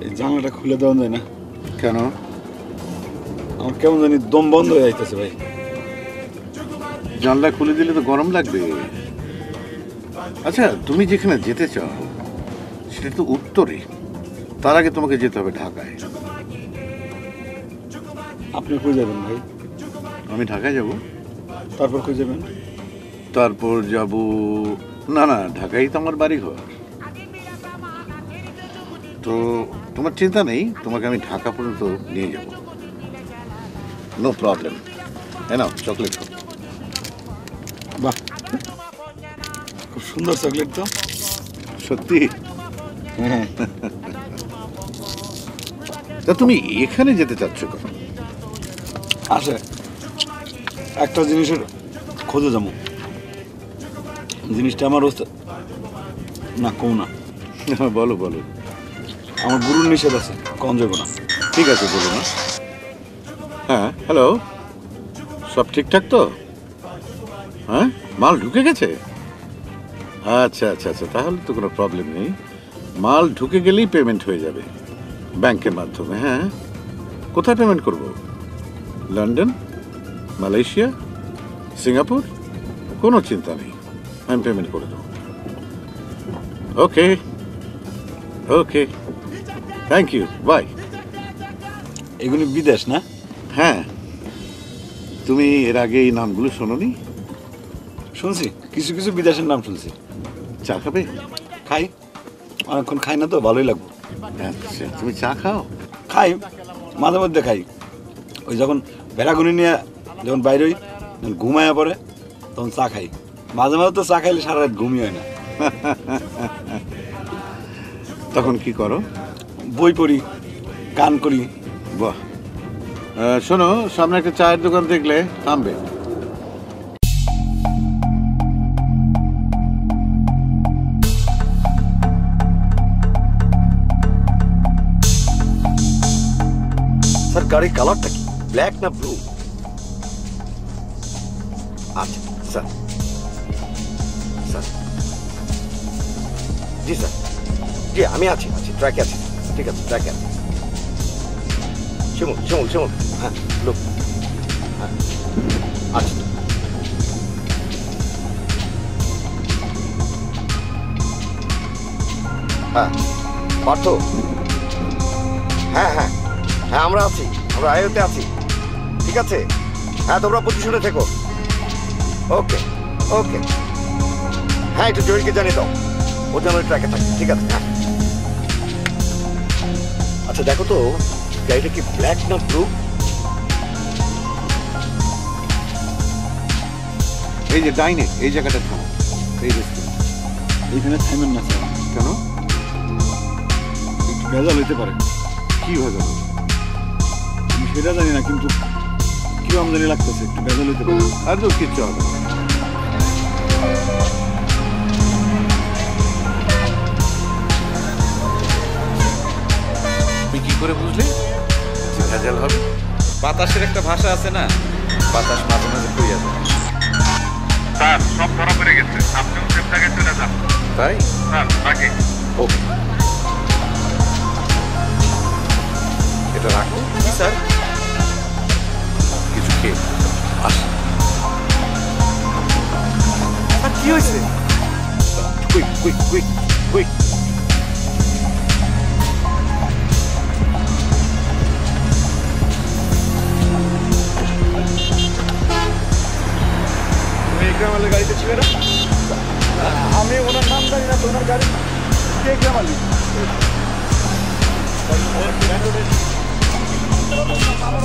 এই জানলাটা খুলে দেওয়া যায় না? কেন? আমার কেমন জানি দম বন্ধ হয়ে যাইতেছে ভাই। জানলা খুলে দিলে তো গরম লাগবে। আচ্ছা, তুমি যেখানে যেতে চাও সেটা তো উত্তরে, তার আগে তোমাকে যেতে হবে ঢাকায়। আপনি কই যাবেন ভাই? আমি ঢাকায় যাব। তারপর কই যাবেন? তারপর যাব, না না, ঢাকায় তো আমার বাড়ি ঘর। তো তোমার চিন্তা নেই, তোমাকে আমি ঢাকা পর্যন্ত নিয়ে যাব, নো প্রবলেম। নাও চকলেট খাও। বাহ, খুব সুন্দর চকলেট তো। সত্যি? হ্যাঁ। তা তুমি এখানে যেতে চাচ্ছ কেন? আসে একটা জিনিসের খোঁজে যাবো, জিনিসটা আমার না কম না। বলো বলো। আমার গুরুর নিষেধ আছে, কম যাবো না। ঠিক আছে, বলো না। হ্যাঁ, হ্যালো, সব ঠিকঠাক তো? হ্যাঁ, মাল ঢুকে গেছে? আচ্ছা আচ্ছা আচ্ছা, তাহলে তো কোনো প্রবলেম নেই। মাল ঢুকে গেলেই পেমেন্ট হয়ে যাবে ব্যাংকের মাধ্যমে। হ্যাঁ, কোথায় পেমেন্ট করব? London, Malaysia, Singapore? কোনো চিন্তা নেই, আমি পেমেন্ট করে দেবো। ওকে ওকে, থ্যাংক ইউ, বাই। এগুলি বিদেশ না? হ্যাঁ, তুমি এর আগে এই নামগুলো শোনোনি? শুনছি, কিছু কিছু বিদেশের নাম শুনছি। চা খাবে? খাই, অনেকক্ষণ খাই না তো, ভালোই লাগবে। আচ্ছা, তুমি চা খাও? খাই, মাঝে মধ্যে খাই। ওই যখন ভেড়াগুনি নিয়ে যখন বাইরে হই, ঘুমায়া পড়ে তখন চা খাই। মাঝে মাঝে তো চা খাইলে সারা রাত ঘুমই হয় না। তখন কি করো? বই পড়ি, গান করি। বাহ, শোনো, সামনে একটা চায়ের দোকান দেখলে থামবে। স্যার, গাড়ির কালারটা কি, ব্ল্যাক না ব্লু? আচ্ছা স্যার, স্যার জি স্যার, জি আমি আছি ট্র্যাকে আছি। ঠিক আছে, ট্র্যাকে আছি। শিমুল শিমুল শিমুল, হ্যাঁ লোক, হ্যাঁ আচ্ছা। হ্যাঁ পার্থ, হ্যাঁ হ্যাঁ হ্যাঁ, আমরা আছি, আমরা আয়োতে আছি। ঠিক আছে, হ্যাঁ তোমরা পজিশনে থেকো। ওকে ওকে, হ্যাঁ একটু জয়ীকে জানিয়ে দাও, ও যেন ট্র্যাকে থাকে। ঠিক আছে, হ্যাঁ। আচ্ছা দেখো তো, গাড়িটা কি ব্ল্যাক না ব্লু? এই যে ডাইনে, এই জায়গাটা থামো, এই রেস্টুরেন্ট। এইখানে থামেন না স্যার। কেন? একটু ভেজাল হইতে পারে। কি হয়ে গেল? আমি সেটা জানি না, কিন্তু কি আমদানি লাগতেছে, একটু ভেজাল হইতে পারে। আর তো কিচ্ছু হবে না। তুমি কি করে বুঝলে যে ভেজাল হবে? বাতাসের একটা ভাষা আছে না, বাতাস মাঝে মাঝে কইয়া যায়। স্যার, সব ধরা পড়ে গেছে, আপনিও সেফ জায়গায় চলে যান। তাই? স্যার, আগে ওকে, এটা রাখো। কি স্যার? কিছু খেয়ে আস। কি হয়েছে? Quick quick quick quick. তুমি ইকরাম আলীর গাড়িতে ছিলে না? আমি ওনার নাম জানি না, তো ওনার গাড়ি কে ইকরাম আলী? আমার